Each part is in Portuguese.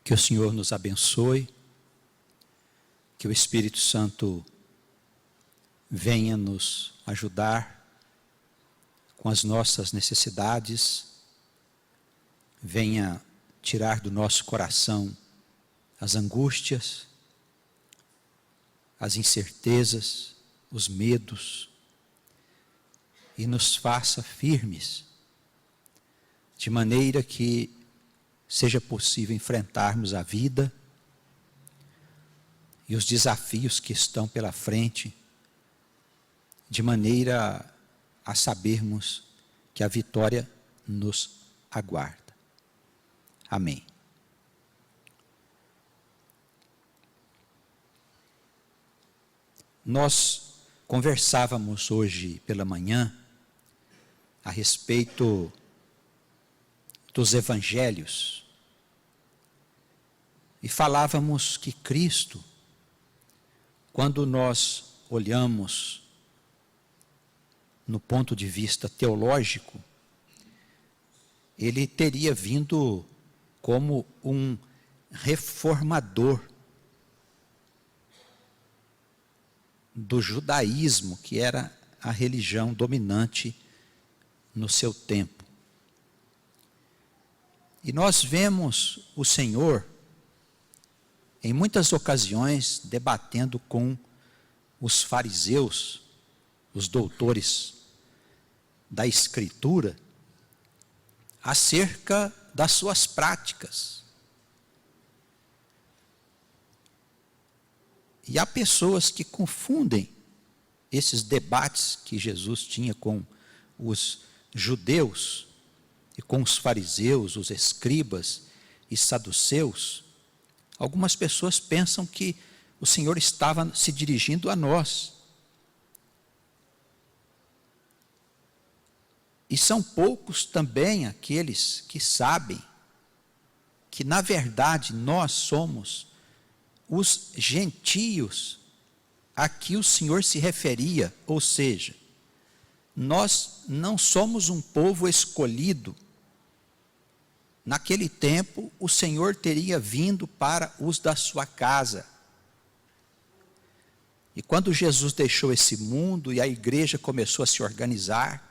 Que o Senhor nos abençoe, que o Espírito Santo venha nos ajudar com as nossas necessidades, venha tirar do nosso coração as angústias, as incertezas, os medos, e nos faça firmes, de maneira que seja possível enfrentarmos a vida e os desafios que estão pela frente, de maneira a sabermos que a vitória nos aguarda. Amém. Nós conversávamos hoje pela manhã a respeito dos evangelhos e falávamos que Cristo, quando nós olhamos no ponto de vista teológico, ele teria vindo como um reformador do judaísmo, que era a religião dominante no seu tempo. E nós vemos o Senhor, em muitas ocasiões, debatendo com os fariseus, os doutores da Escritura, acerca das suas práticas. E há pessoas que confundem esses debates que Jesus tinha com os judeus e com os fariseus, os escribas e saduceus. Algumas pessoas pensam que o Senhor estava se dirigindo a nós. E são poucos também aqueles que sabem que, na verdade, nós somos os gentios a que o Senhor se referia, ou seja, nós não somos um povo escolhido. Naquele tempo, o Senhor teria vindo para os da sua casa. E quando Jesus deixou esse mundo e a igreja começou a se organizar,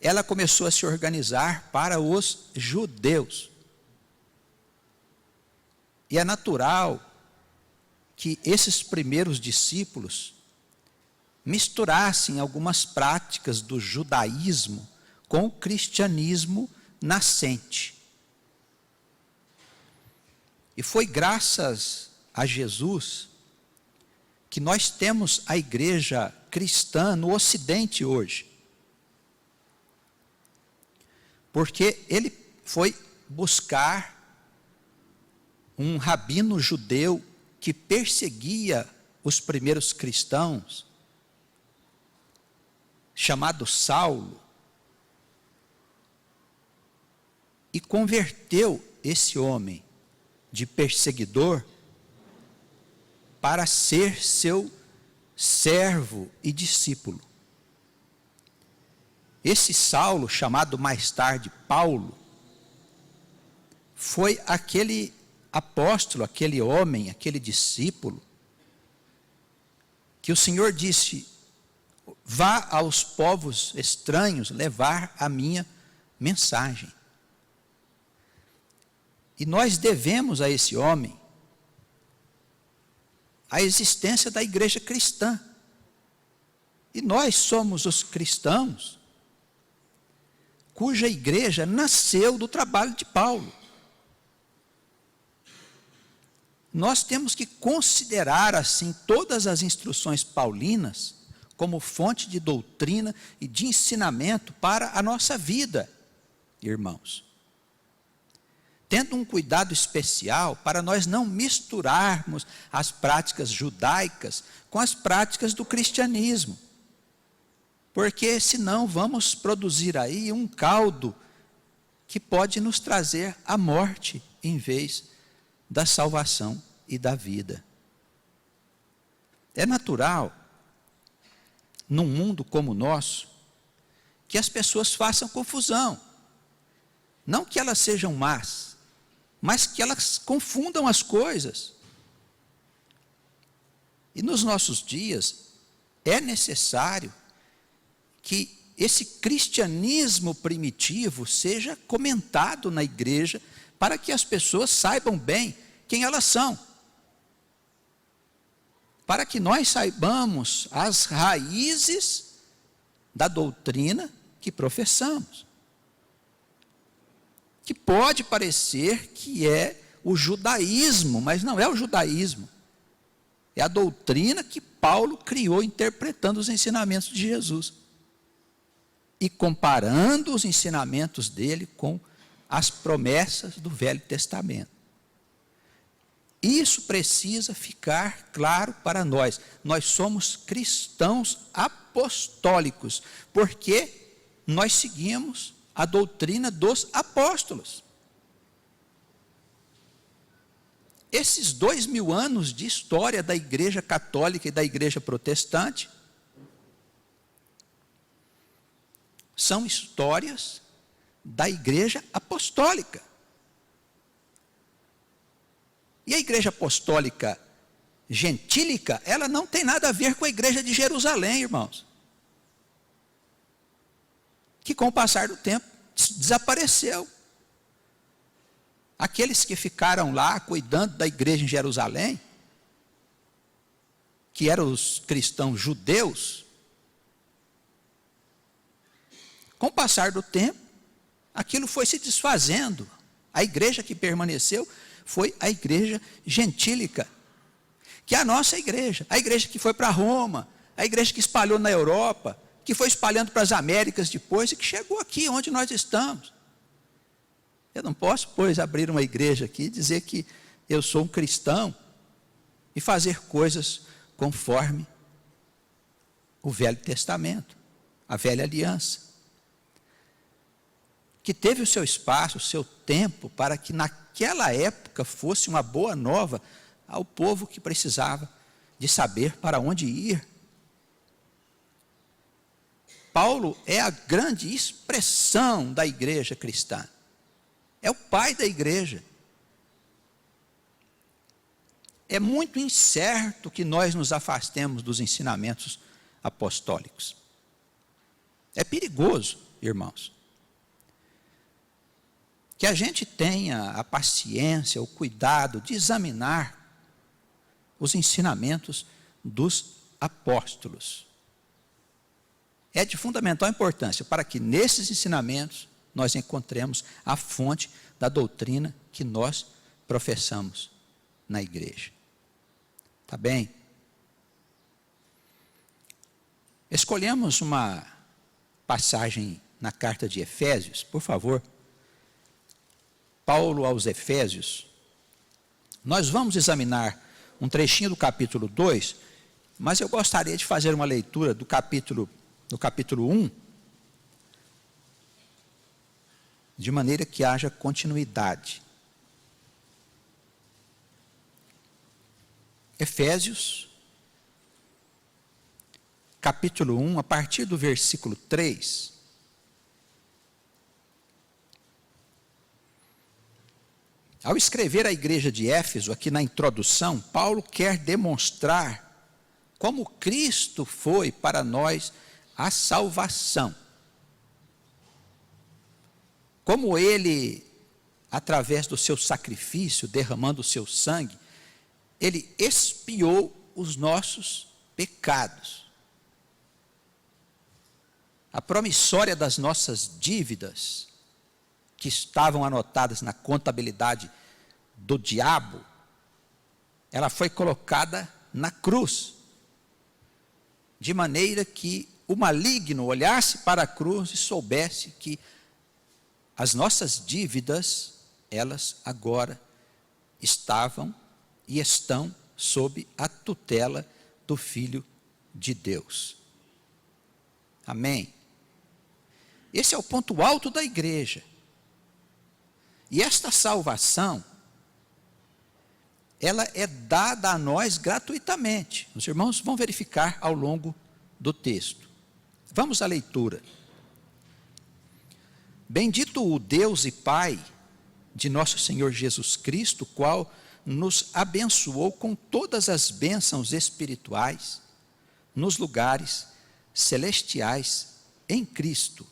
ela começou a se organizar para os judeus. E é natural que esses primeiros discípulos misturassem algumas práticas do judaísmo com o cristianismo nascente. E foi graças a Jesus que nós temos a igreja cristã no Ocidente hoje. Porque ele foi buscar um rabino judeu que perseguia os primeiros cristãos, chamado Saulo, e converteu esse homem de perseguidor para ser seu servo e discípulo. Esse Saulo, chamado mais tarde Paulo, foi aquele apóstolo, aquele homem, aquele discípulo, que o Senhor disse: vá aos povos estranhos levar a minha mensagem. E nós devemos a esse homem a existência da igreja cristã. E nós somos os cristãos cuja igreja nasceu do trabalho de Paulo. Nós temos que considerar assim todas as instruções paulinas como fonte de doutrina e de ensinamento para a nossa vida, irmãos. Tendo um cuidado especial para nós não misturarmos as práticas judaicas com as práticas do cristianismo. Porque senão vamos produzir aí um caldo que pode nos trazer a morte em vez da salvação e da vida. É natural, num mundo como o nosso, que as pessoas façam confusão. Não que elas sejam más, mas que elas confundam as coisas. E nos nossos dias, é necessário que esse cristianismo primitivo seja comentado na igreja, para que as pessoas saibam bem quem elas são. Para que nós saibamos as raízes da doutrina que professamos. Que pode parecer que é o judaísmo, mas não é o judaísmo. É a doutrina que Paulo criou interpretando os ensinamentos de Jesus. E comparando os ensinamentos dele com as promessas do Velho Testamento. Isso precisa ficar claro para nós. Nós somos cristãos apostólicos, porque nós seguimos a doutrina dos apóstolos. Esses 2000 anos de história da Igreja Católica e da Igreja Protestante são histórias da Igreja Apostólica. E a Igreja Apostólica gentílica, ela não tem nada a ver com a Igreja de Jerusalém, irmãos. Que com o passar do tempo desapareceu. Aqueles que ficaram lá cuidando da igreja em Jerusalém, que eram os cristãos judeus, com o passar do tempo, aquilo foi se desfazendo. A igreja que permaneceu foi a igreja gentílica, que é a nossa igreja, a igreja que foi para Roma, a igreja que espalhou na Europa, que foi espalhando para as Américas depois e que chegou aqui onde nós estamos. Eu não posso, pois, abrir uma igreja aqui e dizer que eu sou um cristão e fazer coisas conforme o Velho Testamento, a Velha Aliança, que teve o seu espaço, o seu tempo, para que naquela época fosse uma boa nova ao povo que precisava de saber para onde ir. Paulo é a grande expressão da igreja cristã. É o pai da igreja. É muito incerto que nós nos afastemos dos ensinamentos apostólicos. É perigoso, irmãos, que a gente tenha a paciência, o cuidado de examinar os ensinamentos dos apóstolos. É de fundamental importância para que nesses ensinamentos nós encontremos a fonte da doutrina que nós professamos na igreja. Tá bem? Escolhemos uma passagem na carta de Efésios, por favor. Paulo aos Efésios. Nós vamos examinar um trechinho do capítulo 2, mas eu gostaria de fazer uma leitura do capítulo 1, de maneira que haja continuidade. Efésios, capítulo 1, a partir do versículo 3. Ao escrever à igreja de Éfeso, aqui na introdução, Paulo quer demonstrar como Cristo foi para nós a salvação. Como ele, através do seu sacrifício, derramando o seu sangue, ele expiou os nossos pecados. A promissória das nossas dívidas, que estavam anotadas na contabilidade do diabo, ela foi colocada na cruz, de maneira que o maligno olhasse para a cruz e soubesse que as nossas dívidas, elas agora estavam e estão sob a tutela do Filho de Deus. Amém? Esse é o ponto alto da igreja. E esta salvação, ela é dada a nós gratuitamente. Os irmãos vão verificar ao longo do texto. Vamos à leitura. Bendito o Deus e Pai de nosso Senhor Jesus Cristo, qual nos abençoou com todas as bênçãos espirituais nos lugares celestiais em Cristo,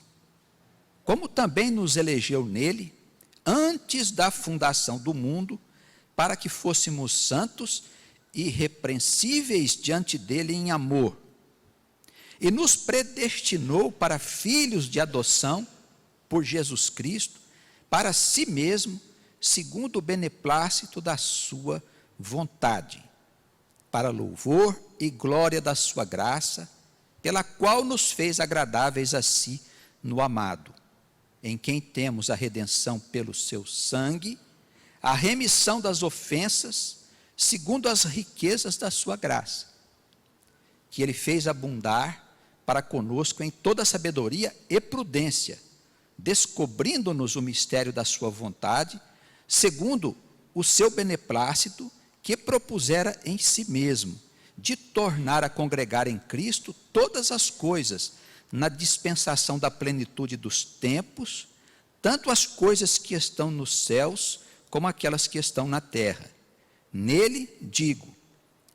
como também nos elegeu nele antes da fundação do mundo, para que fôssemos santos e irrepreensíveis diante dele em amor, e nos predestinou para filhos de adoção por Jesus Cristo, para si mesmo, segundo o beneplácito da sua vontade, para louvor e glória da sua graça, pela qual nos fez agradáveis a si no amado, em quem temos a redenção pelo seu sangue, a remissão das ofensas, segundo as riquezas da sua graça, que ele fez abundar para conosco em toda sabedoria e prudência, descobrindo-nos o mistério da sua vontade, segundo o seu beneplácito, que propusera em si mesmo, de tornar a congregar em Cristo todas as coisas, na dispensação da plenitude dos tempos, tanto as coisas que estão nos céus, como aquelas que estão na terra. Nele, digo,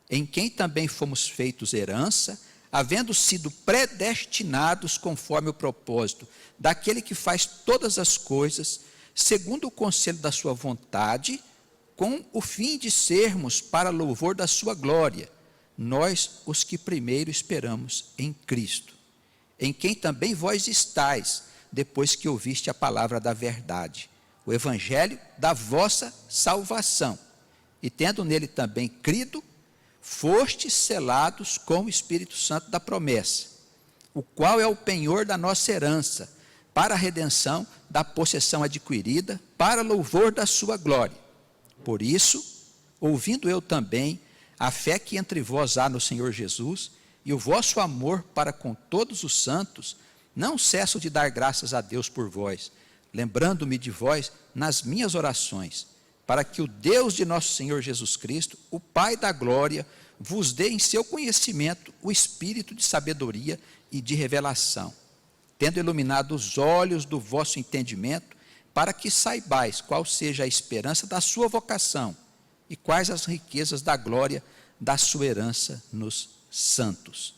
em quem também fomos feitos herança, havendo sido predestinados conforme o propósito daquele que faz todas as coisas, segundo o conselho da sua vontade, com o fim de sermos para louvor da sua glória, nós os que primeiro esperamos em Cristo, em quem também vós estáis, depois que ouviste a palavra da verdade, o evangelho da vossa salvação, e tendo nele também crido, fostes selados com o Espírito Santo da promessa, o qual é o penhor da nossa herança, para a redenção da possessão adquirida, para louvor da sua glória. Por isso, ouvindo eu também a fé que entre vós há no Senhor Jesus, e o vosso amor para com todos os santos, não cesso de dar graças a Deus por vós, lembrando-me de vós nas minhas orações, para que o Deus de nosso Senhor Jesus Cristo, o Pai da glória, vos dê em seu conhecimento o espírito de sabedoria e de revelação, tendo iluminado os olhos do vosso entendimento, para que saibais qual seja a esperança da sua vocação e quais as riquezas da glória da sua herança nos santos,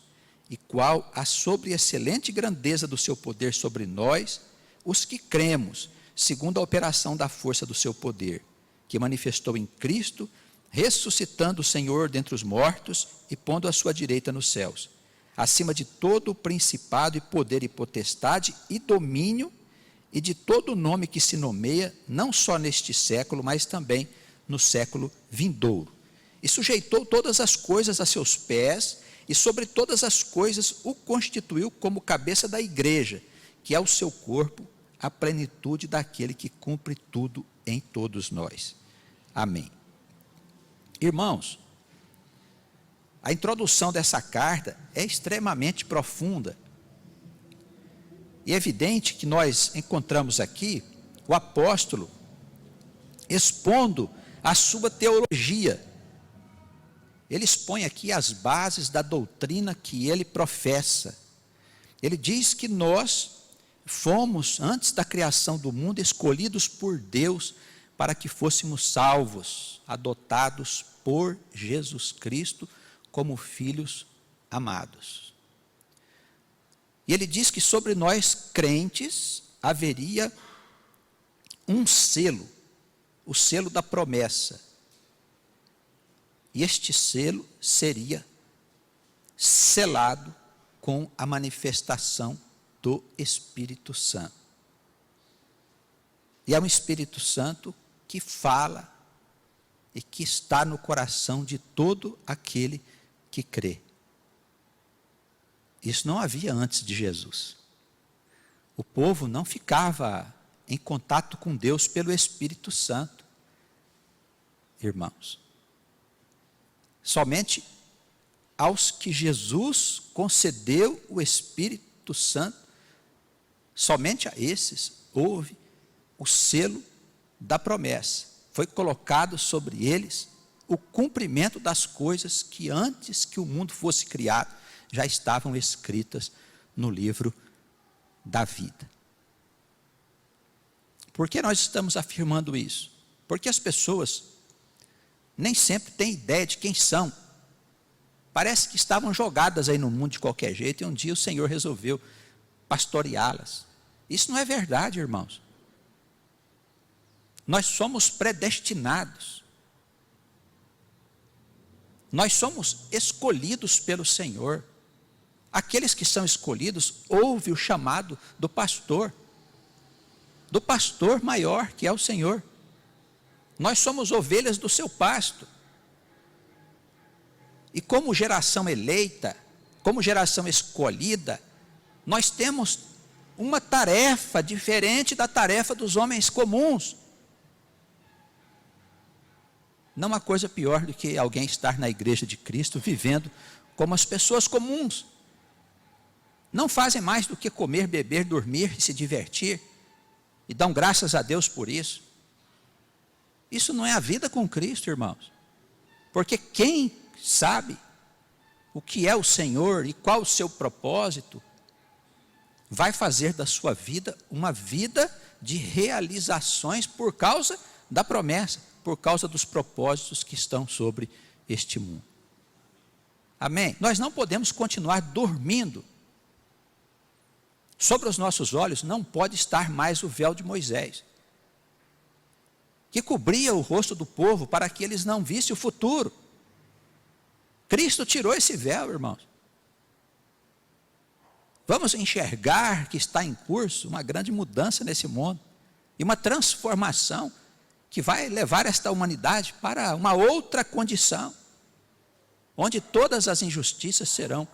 e qual a sobreexcelente grandeza do seu poder sobre nós, os que cremos, segundo a operação da força do seu poder, que manifestou em Cristo, ressuscitando o Senhor dentre os mortos e pondo à sua direita nos céus, acima de todo o principado e poder e potestade e domínio, e de todo o nome que se nomeia, não só neste século, mas também no século vindouro. E sujeitou todas as coisas a seus pés, e sobre todas as coisas o constituiu como cabeça da igreja, que é o seu corpo, a plenitude daquele que cumpre tudo em todos nós. Amém. Irmãos, a introdução dessa carta é extremamente profunda. E é evidente que nós encontramos aqui o apóstolo expondo a sua teologia. Ele expõe aqui as bases da doutrina que ele professa. Ele diz que nós fomos, antes da criação do mundo, escolhidos por Deus para que fôssemos salvos, adotados por Jesus Cristo como filhos amados. E ele diz que sobre nós crentes haveria um selo, o selo da promessa. E este selo seria selado com a manifestação do Espírito Santo. E é um Espírito Santo que fala e que está no coração de todo aquele que crê. Isso não havia antes de Jesus. O povo não ficava em contato com Deus pelo Espírito Santo, irmãos. Somente aos que Jesus concedeu o Espírito Santo, somente a esses houve o selo da promessa. Foi colocado sobre eles o cumprimento das coisas que antes que o mundo fosse criado, já estavam escritas no livro da vida. Por que nós estamos afirmando isso? Porque as pessoas nem sempre têm ideia de quem são. Parece que estavam jogadas aí no mundo de qualquer jeito, e um dia o Senhor resolveu pastoreá-las. Isso não é verdade, irmãos. Nós somos predestinados. Nós somos escolhidos pelo Senhor. Aqueles que são escolhidos ouvem o chamado do pastor maior, que é o Senhor. Nós somos ovelhas do seu pasto. E como geração eleita, como geração escolhida, nós temos uma tarefa diferente da tarefa dos homens comuns. Não há coisa pior do que alguém estar na igreja de Cristo vivendo como as pessoas comuns. Não fazem mais do que comer, beber, dormir e se divertir, e dão graças a Deus por isso. Isso não é a vida com Cristo, irmãos. Porque quem sabe o que é o Senhor e qual o seu propósito, vai fazer da sua vida uma vida de realizações por causa da promessa, por causa dos propósitos que estão sobre este mundo. Amém? Nós não podemos continuar dormindo. Sobre os nossos olhos não pode estar mais o véu de Moisés, que cobria o rosto do povo para que eles não vissem o futuro. Cristo tirou esse véu, irmãos. Vamos enxergar que está em curso uma grande mudança nesse mundo, e uma transformação que vai levar esta humanidade para uma outra condição, onde todas as injustiças serão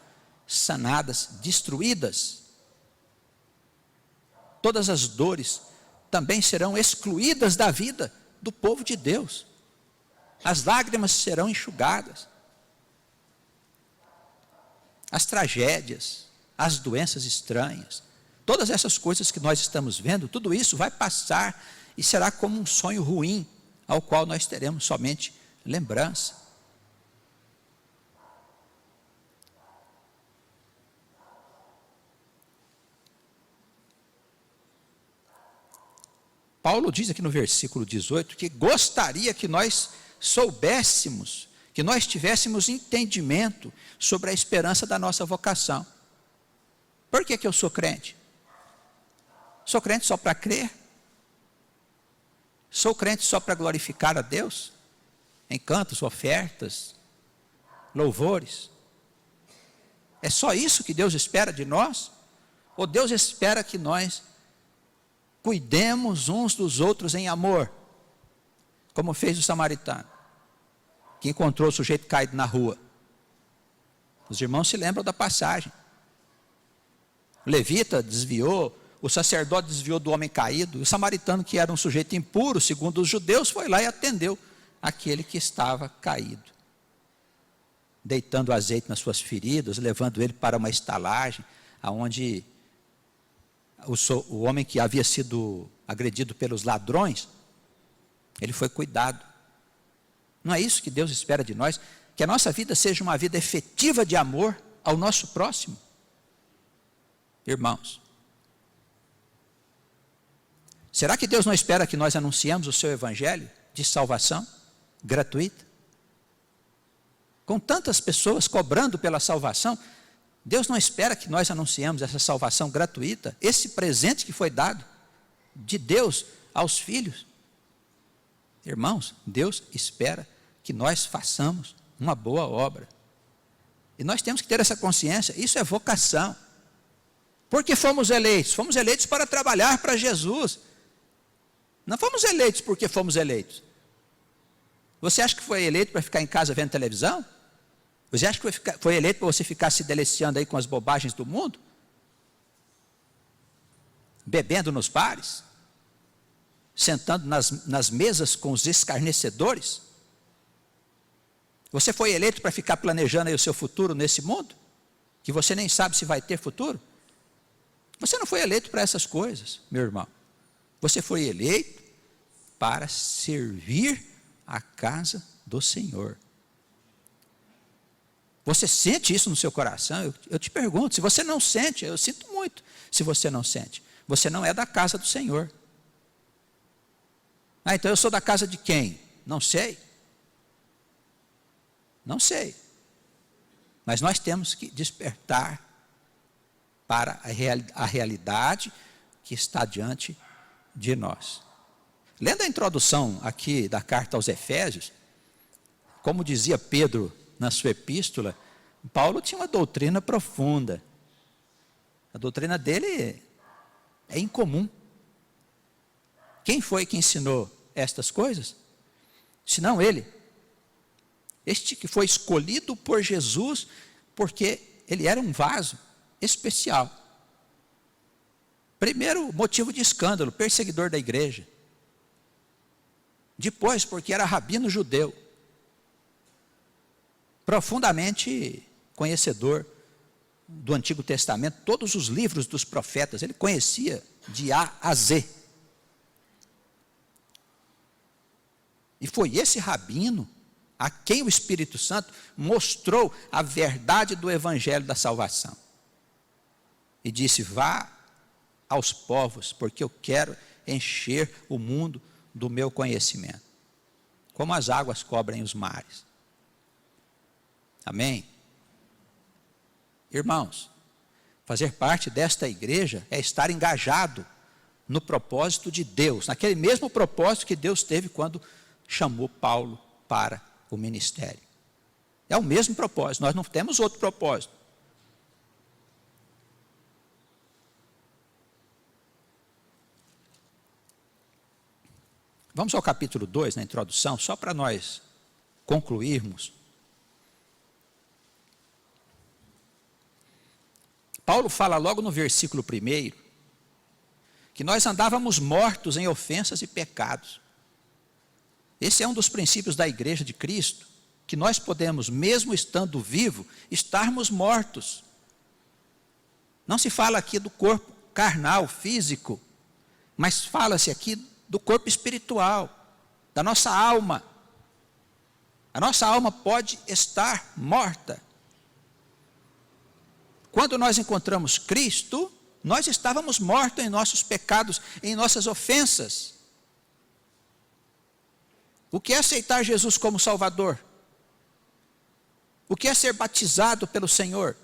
sanadas, destruídas. Todas as dores também serão excluídas da vida do povo de Deus. As lágrimas serão enxugadas. As tragédias, as doenças estranhas, todas essas coisas que nós estamos vendo, tudo isso vai passar e será como um sonho ruim, ao qual nós teremos somente lembrança. Paulo diz aqui no versículo 18 que gostaria que nós soubéssemos, que nós tivéssemos entendimento sobre a esperança da nossa vocação. Por que eu sou crente? Sou crente só para crer? Sou crente só para glorificar a Deus? Em cantos, ofertas, louvores? É só isso que Deus espera de nós? Ou Deus espera que nós cuidemos uns dos outros em amor, como fez o samaritano, que encontrou o sujeito caído na rua? Os irmãos se lembram da passagem. O levita desviou, o sacerdote desviou do homem caído, o samaritano, que era um sujeito impuro, segundo os judeus, foi lá e atendeu aquele que estava caído, deitando azeite nas suas feridas, levando ele para uma estalagem, aonde o homem que havia sido agredido pelos ladrões, ele foi cuidado. Não é isso que Deus espera de nós? Que a nossa vida seja uma vida efetiva de amor ao nosso próximo? Irmãos, será que Deus não espera que nós anunciemos o seu evangelho de salvação gratuita? Com tantas pessoas cobrando pela salvação, Deus não espera que nós anunciemos essa salvação gratuita, esse presente que foi dado de Deus aos filhos? Irmãos, Deus espera que nós façamos uma boa obra. E nós temos que ter essa consciência. Isso é vocação. Por que fomos eleitos? Fomos eleitos para trabalhar para Jesus. Não fomos eleitos porque fomos eleitos. Você acha que foi eleito para ficar em casa vendo televisão? Você acha que foi eleito para você ficar se deliciando aí com as bobagens do mundo? Bebendo nos bares? Sentando nas mesas com os escarnecedores? Você foi eleito para ficar planejando aí o seu futuro nesse mundo? Que você nem sabe se vai ter futuro? Você não foi eleito para essas coisas, meu irmão. Você foi eleito para servir a casa do Senhor. Você sente isso no seu coração? Eu te pergunto, se você não sente, eu sinto muito se você não sente. Você não é da casa do Senhor. Ah, então eu sou da casa de quem? Não sei. Não sei. Mas nós temos que despertar para a realidade que está diante de nós. Lendo a introdução aqui da carta aos Efésios, como dizia Pedro na sua epístola, Paulo tinha uma doutrina profunda. A doutrina dele é incomum. Quem foi que ensinou estas coisas? Senão ele. Este que foi escolhido por Jesus, porque ele era um vaso especial. Primeiro, motivo de escândalo, perseguidor da igreja. Depois, porque era rabino judeu. Profundamente conhecedor do Antigo Testamento, todos os livros dos profetas, ele conhecia de A a Z. E foi esse rabino a quem o Espírito Santo mostrou a verdade do Evangelho da salvação. E disse: vá aos povos, porque eu quero encher o mundo do meu conhecimento, como as águas cobrem os mares. Amém? Irmãos, fazer parte desta igreja é estar engajado no propósito de Deus, naquele mesmo propósito que Deus teve quando chamou Paulo para o ministério. É o mesmo propósito, nós não temos outro propósito. Vamos ao capítulo 2, na introdução, só para nós concluirmos. Paulo fala logo no versículo 1, que nós andávamos mortos em ofensas e pecados. Esse é um dos princípios da igreja de Cristo, que nós podemos, mesmo estando vivo, estarmos mortos. Não se fala aqui do corpo carnal, físico, mas fala-se aqui do corpo espiritual, da nossa alma. A nossa alma pode estar morta. Quando nós encontramos Cristo, nós estávamos mortos em nossos pecados, em nossas ofensas. O que é aceitar Jesus como Salvador? O que é ser batizado pelo Senhor?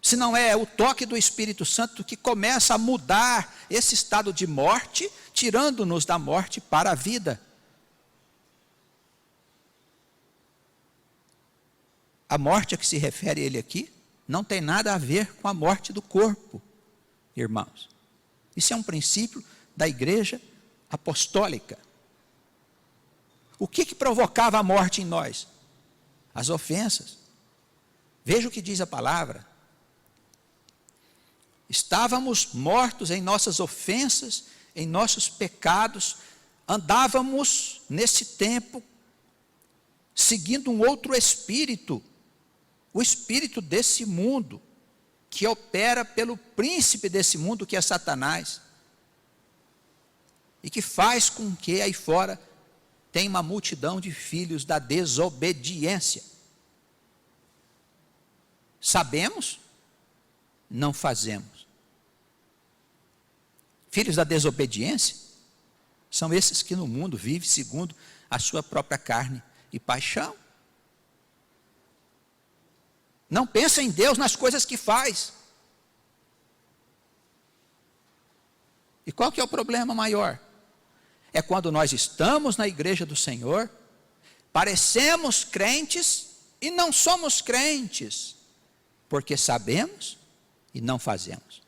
Se não é o toque do Espírito Santo que começa a mudar esse estado de morte, tirando-nos da morte para a vida. A morte a que se refere ele aqui não tem nada a ver com a morte do corpo, irmãos. Isso é um princípio da igreja apostólica. O que provocava a morte em nós? As ofensas. Veja o que diz a palavra. Estávamos mortos em nossas ofensas, em nossos pecados, andávamos nesse tempo seguindo um outro espírito, o espírito desse mundo, que opera pelo príncipe desse mundo, que é Satanás, e que faz com que aí fora tenha uma multidão de filhos da desobediência. Sabemos, não fazemos. Filhos da desobediência são esses que no mundo vivem segundo a sua própria carne e paixão. Não pensa em Deus nas coisas que faz. E qual que é o problema maior? É quando nós estamos na igreja do Senhor, parecemos crentes e não somos crentes, porque sabemos e não fazemos.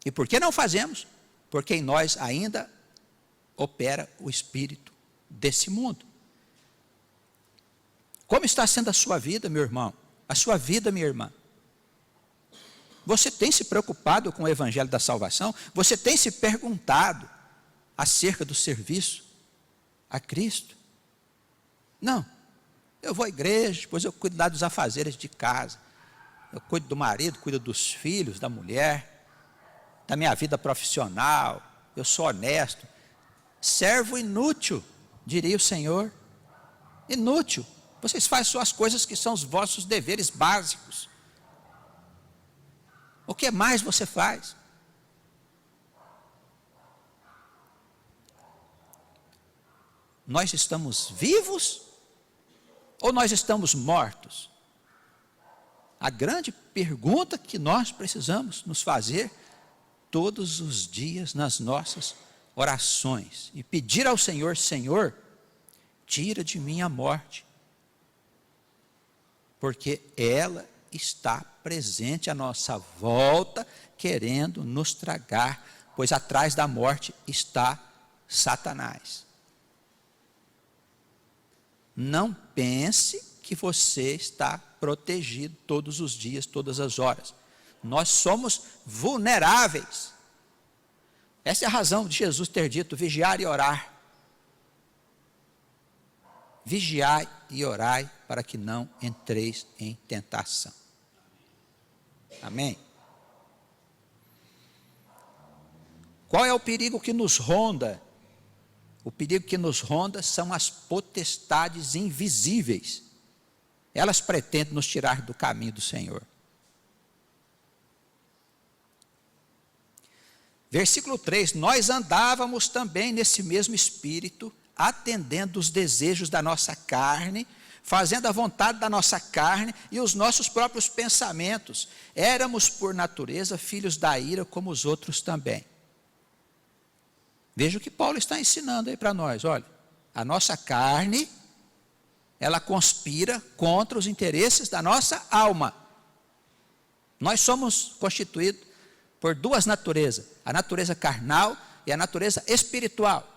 E por que não fazemos? Porque em nós ainda opera o espírito desse mundo. Como está sendo a sua vida, meu irmão? A sua vida, minha irmã? Você tem se preocupado com o evangelho da salvação? Você tem se perguntado acerca do serviço a Cristo? Não. Eu vou à igreja, depois eu cuido lá dos afazeres de casa. Eu cuido do marido, cuido dos filhos, da mulher, da minha vida profissional. Eu sou honesto. Servo inútil, diria o Senhor. Inútil. Vocês fazem só as coisas que são os vossos deveres básicos. O que mais você faz? nós estamos vivos ou nós estamos mortos? A grande pergunta que nós precisamos nos fazer todos os dias nas nossas orações e pedir ao Senhor: Senhor, tira de mim a morte, porque ela está presente à nossa volta, querendo nos tragar, pois atrás da morte está Satanás. Não pense que você está protegido todos os dias, todas as horas. Nós somos vulneráveis. Essa é a razão de Jesus ter dito: vigiar e orar. Vigiai e orai para que não entreis em tentação. Amém? Qual é o perigo que nos ronda? O perigo que nos ronda são as potestades invisíveis. Elas pretendem nos tirar do caminho do Senhor. Versículo 3: nós andávamos também nesse mesmo espírito, atendendo os desejos da nossa carne, fazendo a vontade da nossa carne e os nossos próprios pensamentos. Éramos por natureza filhos da ira, como os outros também. Veja o que Paulo está ensinando aí para nós. Olha, a nossa carne, ela conspira contra os interesses da nossa alma. Nós somos constituídos por duas naturezas: a natureza carnal e a natureza espiritual.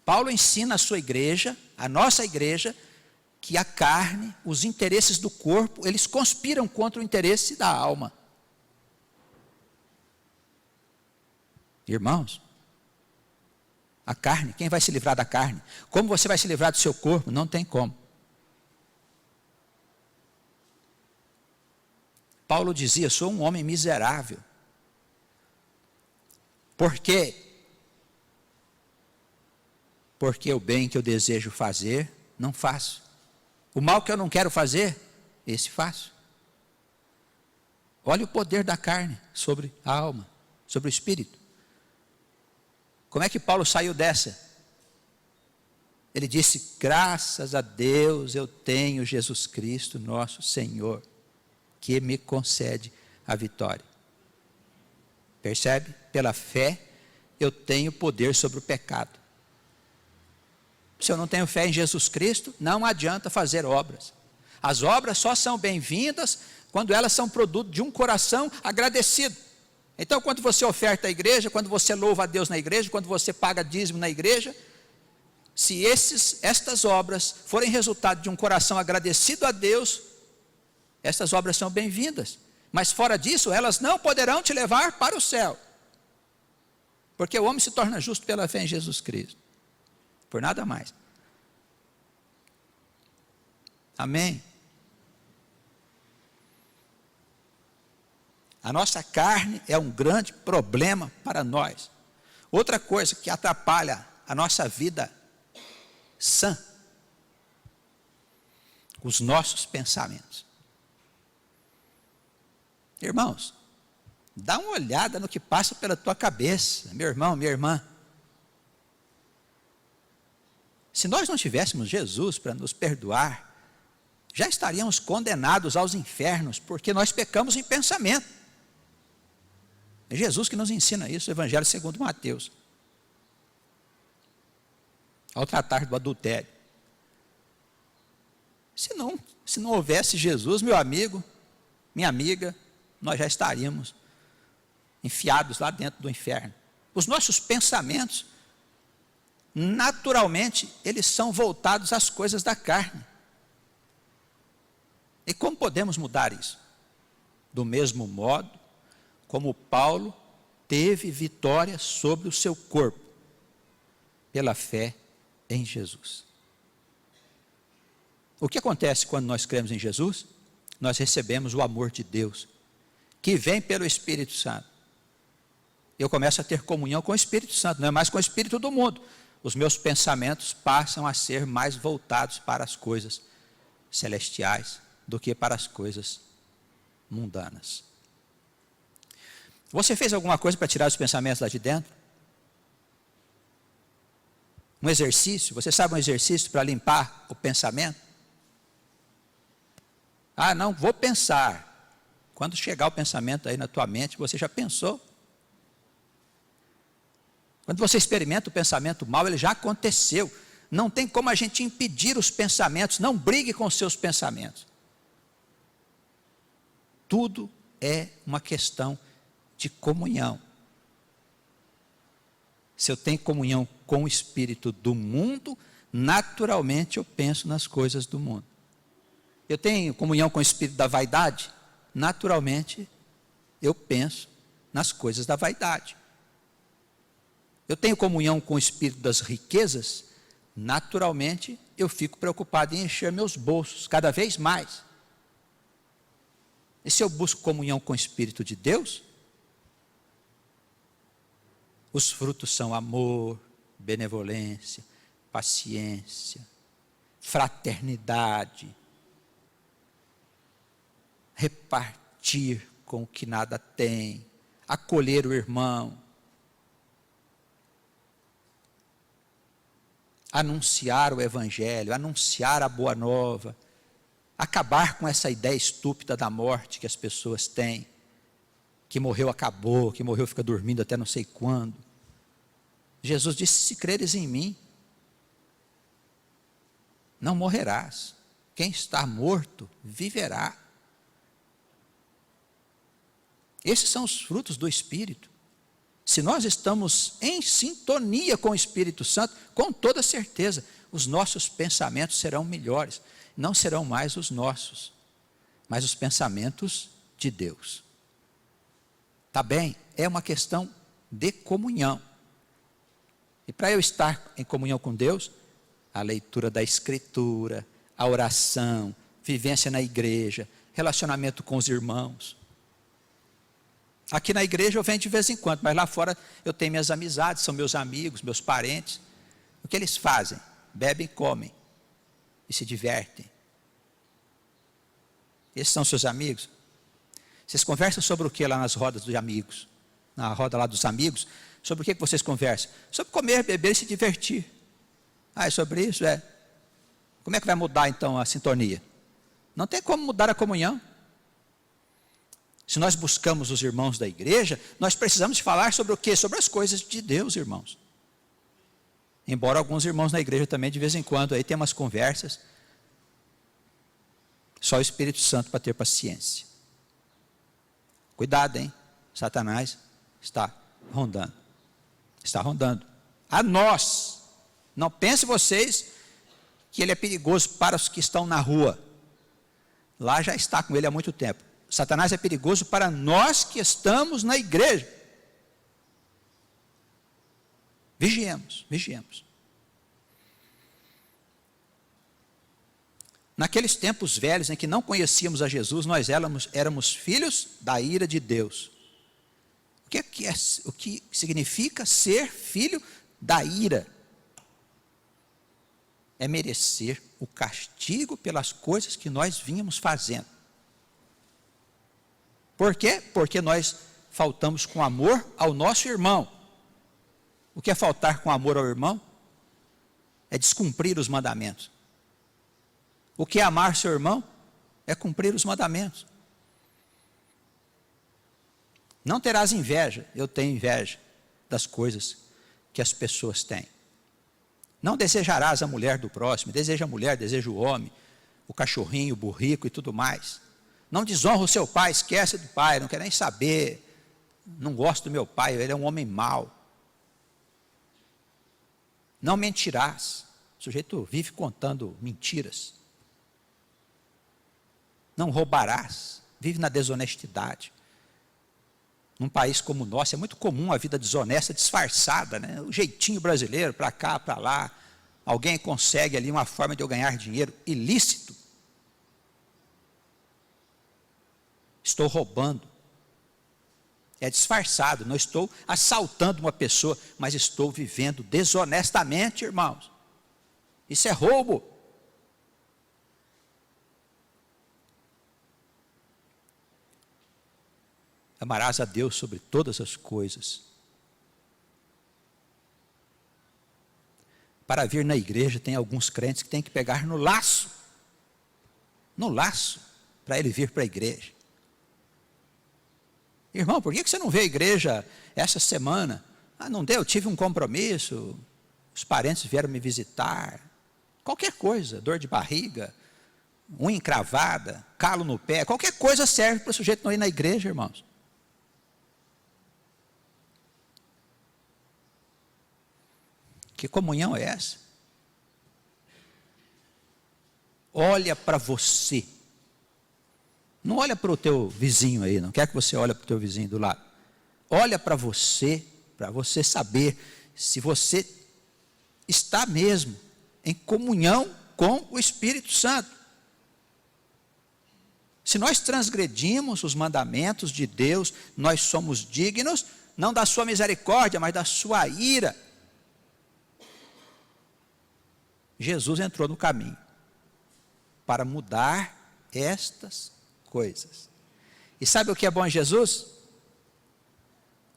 Paulo ensina a sua igreja, a nossa igreja, que a carne, os interesses do corpo, eles conspiram contra o interesse da alma. Irmãos, a carne, quem vai se livrar da carne? Como você vai se livrar do seu corpo? Não tem como. Paulo dizia: sou um homem miserável. Por quê? Porque o bem que eu desejo fazer, não faço. O mal que eu não quero fazer, esse faço. Olha o poder da carne sobre a alma, sobre o espírito. Como é que Paulo saiu dessa? Ele disse: graças a Deus eu tenho Jesus Cristo, nosso Senhor, que me concede a vitória. Percebe? Pela fé eu tenho poder sobre o pecado. Se eu não tenho fé em Jesus Cristo, não adianta fazer obras. As obras só são bem-vindas quando elas são produto de um coração agradecido. Então, quando você oferta à igreja, quando você louva a Deus na igreja, quando você paga dízimo na igreja, se estas obras forem resultado de um coração agradecido a Deus, essas obras são bem-vindas. Mas fora disso, elas não poderão te levar para o céu. Porque o homem se torna justo pela fé em Jesus Cristo. Por nada mais. Amém? A nossa carne é um grande problema para nós. Outra coisa que atrapalha a nossa vida sã, os nossos pensamentos. Irmãos, dá uma olhada no que passa pela tua cabeça, meu irmão, minha irmã. Se nós não tivéssemos Jesus para nos perdoar, já estaríamos condenados aos infernos, porque nós pecamos em pensamento. É Jesus que nos ensina isso, o Evangelho segundo Mateus. Ao tratar do adultério. Se não houvesse Jesus, meu amigo, minha amiga, nós já estaríamos enfiados lá dentro do inferno. Os nossos pensamentos, naturalmente, eles são voltados às coisas da carne. E como podemos mudar isso? Do mesmo modo como Paulo teve vitória sobre o seu corpo, pela fé em Jesus. O que acontece quando nós cremos em Jesus? Nós recebemos o amor de Deus, que vem pelo Espírito Santo. Eu começo a ter comunhão com o Espírito Santo, não é mais com o Espírito do mundo. Os meus pensamentos passam a ser mais voltados para as coisas celestiais do que para as coisas mundanas. Você fez alguma coisa para tirar os pensamentos lá de dentro? Um exercício, você sabe um exercício para limpar o pensamento? Ah, não, vou pensar. Quando chegar o pensamento aí na tua mente, você já pensou? Quando você experimenta o pensamento mal, ele já aconteceu. Não tem como a gente impedir os pensamentos, não brigue com os seus pensamentos. Tudo é uma questão de comunhão. Se eu tenho comunhão com o espírito do mundo, naturalmente eu penso nas coisas do mundo. Eu tenho comunhão com o espírito da vaidade, naturalmente eu penso nas coisas da vaidade. Eu tenho comunhão com o espírito das riquezas, naturalmente eu fico preocupado em encher meus bolsos cada vez mais. E se eu busco comunhão com o espírito de Deus, os frutos são amor, benevolência, paciência, fraternidade, repartir com o que nada tem, acolher o irmão, anunciar o evangelho, anunciar a boa nova, acabar com essa ideia estúpida da morte que as pessoas têm, que morreu acabou, que morreu fica dormindo até não sei quando. Jesus disse: se creres em mim, não morrerás. Quem está morto, viverá. Esses são os frutos do Espírito. Se nós estamos em sintonia com o Espírito Santo, com toda certeza, os nossos pensamentos serão melhores. Não serão mais os nossos, mas os pensamentos de Deus. Tá bem? É uma questão de comunhão. E para eu estar em comunhão com Deus, a leitura da Escritura, a oração, vivência na igreja, relacionamento com os irmãos. Aqui na igreja eu venho de vez em quando, mas lá fora eu tenho minhas amizades, são meus amigos, meus parentes. O que eles fazem? Bebem, comem e se divertem. Esses são seus amigos? Vocês conversam sobre o que lá nas rodas dos amigos? Na roda lá dos amigos, sobre o que vocês conversam? Sobre comer, beber e se divertir. Ah, é sobre isso? É. Como é que vai mudar então a sintonia? Não tem como mudar a comunhão. Se nós buscamos os irmãos da igreja, nós precisamos falar sobre o quê? Sobre as coisas de Deus, irmãos. Embora alguns irmãos na igreja também, de vez em quando, aí tem umas conversas. Só o Espírito Santo para ter paciência. Cuidado, hein? Satanás está rondando. Está rondando. A nós. Não pense vocês que ele é perigoso para os que estão na rua. Lá já está com ele há muito tempo. Satanás é perigoso para nós que estamos na igreja. Vigiemos, vigiemos. Naqueles tempos velhos em que não conhecíamos a Jesus, nós éramos filhos da ira de Deus. O que significa ser filho da ira? É merecer o castigo pelas coisas que nós vínhamos fazendo. Por quê? Porque nós faltamos com amor ao nosso irmão. O que é faltar com amor ao irmão? É descumprir os mandamentos. O que é amar seu irmão? É cumprir os mandamentos. Não terás inveja, eu tenho inveja das coisas que as pessoas têm. Não desejarás a mulher do próximo, deseja a mulher, deseja o homem, o cachorrinho, o burrico e tudo mais. Não desonra o seu pai, esquece do pai, não quer nem saber, não gosto do meu pai, ele é um homem mau. Não mentirás, o sujeito vive contando mentiras. Não roubarás, vive na desonestidade. Num país como o nosso, é muito comum a vida desonesta, disfarçada, né? O jeitinho brasileiro, para cá, para lá. Alguém consegue ali uma forma de eu ganhar dinheiro ilícito. Estou roubando. É disfarçado, não estou assaltando uma pessoa, mas estou vivendo desonestamente, irmãos. Isso é roubo. Amarás a Deus sobre todas as coisas. Para vir na igreja, tem alguns crentes que têm que pegar no laço, para ele vir para a igreja. Irmão, por que você não veio à igreja essa semana? Não deu, tive um compromisso, os parentes vieram me visitar, qualquer coisa, dor de barriga, unha encravada, calo no pé, qualquer coisa serve para o sujeito não ir na igreja, irmãos. Que comunhão é essa? Olha para você. Não olha para o teu vizinho aí, não quer que você olhe para o teu vizinho do lado. Olha para você saber se você está mesmo em comunhão com o Espírito Santo. Se nós transgredimos os mandamentos de Deus, nós somos dignos, não da sua misericórdia, mas da sua ira. Jesus entrou no caminho para mudar estas coisas. E sabe o que é bom em Jesus?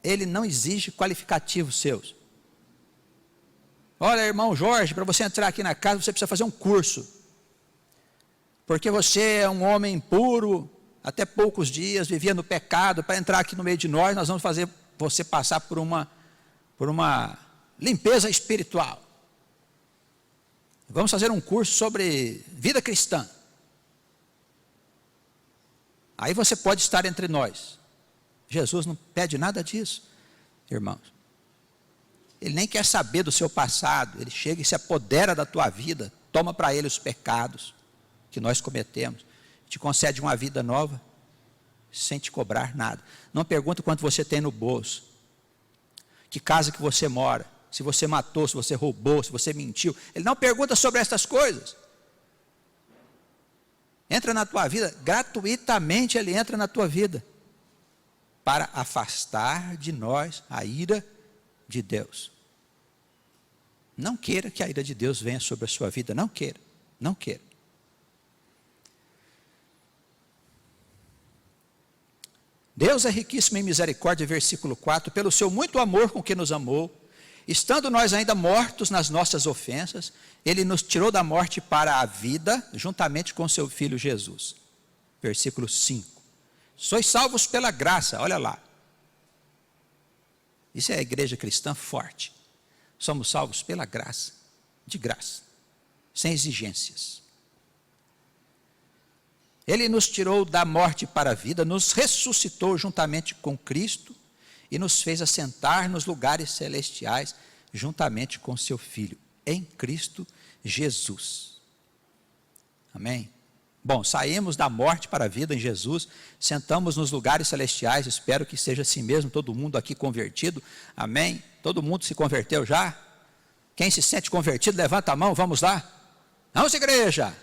Ele não exige qualificativos seus. Olha, irmão Jorge, para você entrar aqui na casa, você precisa fazer um curso. Porque você é um homem puro, até poucos dias, vivia no pecado. Para entrar aqui no meio de nós vamos fazer você passar por uma limpeza espiritual. Vamos fazer um curso sobre vida cristã. Aí você pode estar entre nós. Jesus não pede nada disso, irmãos. Ele nem quer saber do seu passado. Ele chega e se apodera da tua vida. Toma para ele os pecados que nós cometemos. Te concede uma vida nova, sem te cobrar nada. Não pergunta quanto você tem no bolso. Que casa que você mora. Se você matou, se você roubou, se você mentiu. Ele não pergunta sobre essas coisas. Entra na tua vida, gratuitamente ele entra na tua vida. Para afastar de nós a ira de Deus. Não queira que a ira de Deus venha sobre a sua vida, não queira, não queira. Deus é riquíssimo em misericórdia, versículo 4, pelo seu muito amor com que nos amou, estando nós ainda mortos nas nossas ofensas, ele nos tirou da morte para a vida, juntamente com seu Filho Jesus. Versículo 5. Sois salvos pela graça, olha lá. Isso é a igreja cristã forte. Somos salvos pela graça, de graça, sem exigências. Ele nos tirou da morte para a vida, nos ressuscitou juntamente com Cristo e nos fez assentar nos lugares celestiais juntamente com seu Filho, em Cristo Jesus. Amém? Bom, saímos da morte para a vida em Jesus, sentamos nos lugares celestiais, espero que seja assim mesmo, todo mundo aqui convertido, amém? Todo mundo se converteu já? Quem se sente convertido, levanta a mão, vamos lá. Vamos, igreja!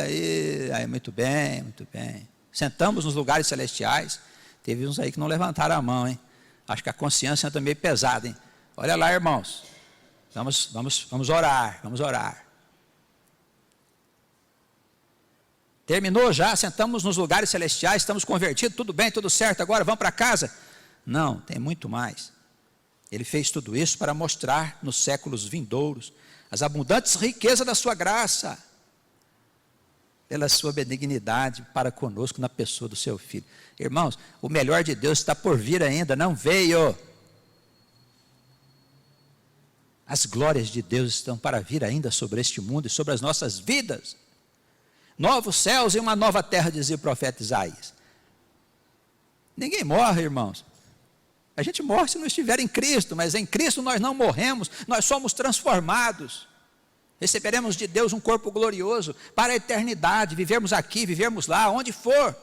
Aí, muito bem, muito bem. Sentamos nos lugares celestiais, teve uns aí que não levantaram a mão, hein? Acho que a consciência anda meio pesada, hein? Olha lá, irmãos, vamos orar, vamos orar. Terminou já, sentamos nos lugares celestiais, estamos convertidos, tudo bem, tudo certo, agora vamos para casa? Não, tem muito mais. Ele fez tudo isso para mostrar nos séculos vindouros as abundantes riquezas da sua graça, pela sua benignidade para conosco na pessoa do seu Filho. Irmãos, o melhor de Deus está por vir ainda, não veio. As glórias de Deus estão para vir ainda sobre este mundo e sobre as nossas vidas. Novos céus e uma nova terra, dizia o profeta Isaías. Ninguém morre, irmãos. A gente morre se não estiver em Cristo, mas em Cristo nós não morremos, nós somos transformados. Receberemos de Deus um corpo glorioso para a eternidade, vivermos aqui, vivermos lá, onde for.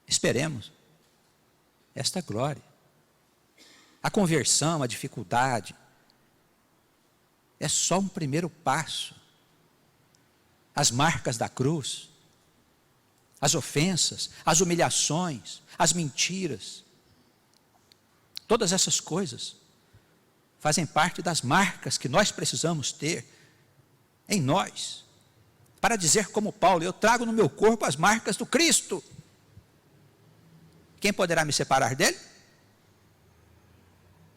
Esperemos esta glória. A conversão, a dificuldade, é só um primeiro passo. As marcas da cruz, as ofensas, as humilhações, as mentiras, todas essas coisas fazem parte das marcas que nós precisamos ter em nós, para dizer como Paulo, eu trago no meu corpo as marcas do Cristo. Quem poderá me separar dele?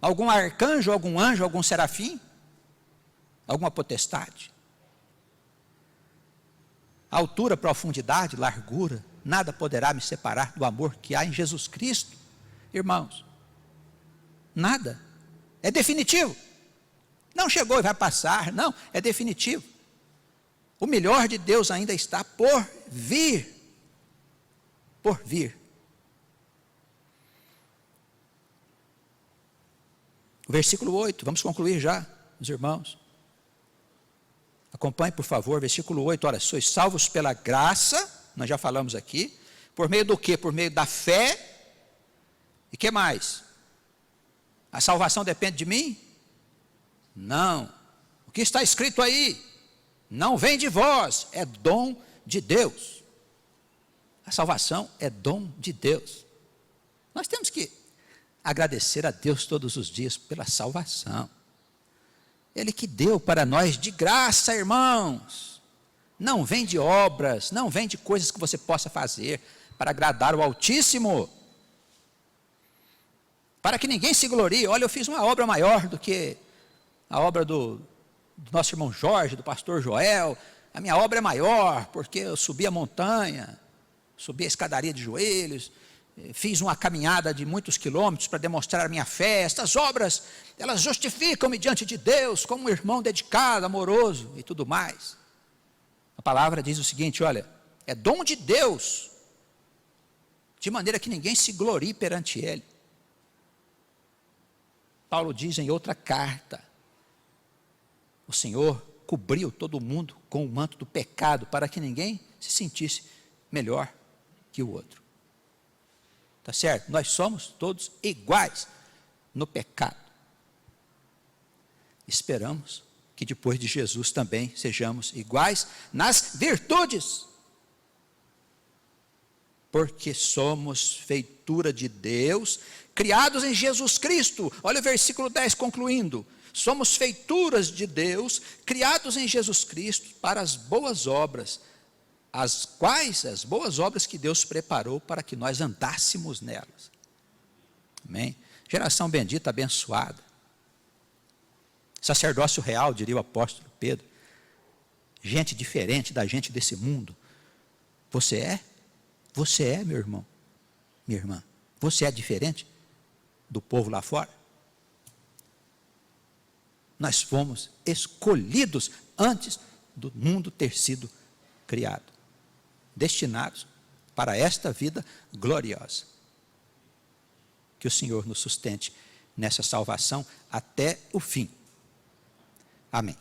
Algum arcanjo, algum anjo, algum serafim? Alguma potestade? Altura, profundidade, largura, nada poderá me separar do amor que há em Jesus Cristo. Irmãos, nada. É definitivo. Não chegou e vai passar, não, é definitivo. O melhor de Deus ainda está por vir. Por vir. O versículo 8, vamos concluir já, meus irmãos. Acompanhe, por favor, versículo 8, olha, sois salvos pela graça, nós já falamos aqui, por meio do quê? Por meio da fé, e que mais? A salvação depende de mim? Não, o que está escrito aí, não vem de vós, é dom de Deus, a salvação é dom de Deus, nós temos que agradecer a Deus todos os dias pela salvação, Ele que deu para nós de graça, irmãos, não vem de obras, não vem de coisas que você possa fazer para agradar o Altíssimo, para que ninguém se glorie. Olha, eu fiz uma obra maior do que a obra do nosso irmão Jorge, do pastor Joel, a minha obra é maior, porque eu subi a montanha, subi a escadaria de joelhos, fiz uma caminhada de muitos quilômetros para demonstrar a minha fé. Estas obras, elas justificam-me diante de Deus como um irmão dedicado, amoroso e tudo mais. A palavra diz o seguinte, olha, é dom de Deus, de maneira que ninguém se glorie perante Ele. Paulo diz em outra carta, o Senhor cobriu todo mundo com o manto do pecado, para que ninguém se sentisse melhor que o outro. Tá certo? Nós somos todos iguais no pecado. Esperamos que depois de Jesus também sejamos iguais nas virtudes. Porque somos feitura de Deus, criados em Jesus Cristo. Olha o versículo 10 concluindo. Somos feituras de Deus, criados em Jesus Cristo para as boas obras, as boas obras que Deus preparou para que nós andássemos nelas. Amém? Geração bendita, abençoada. Sacerdócio real, diria o apóstolo Pedro. Gente diferente da gente desse mundo. Você é? Você é, meu irmão, minha irmã. Você é diferente do povo lá fora? Nós fomos escolhidos antes do mundo ter sido criado, destinados para esta vida gloriosa. Que o Senhor nos sustente nessa salvação até o fim. Amém.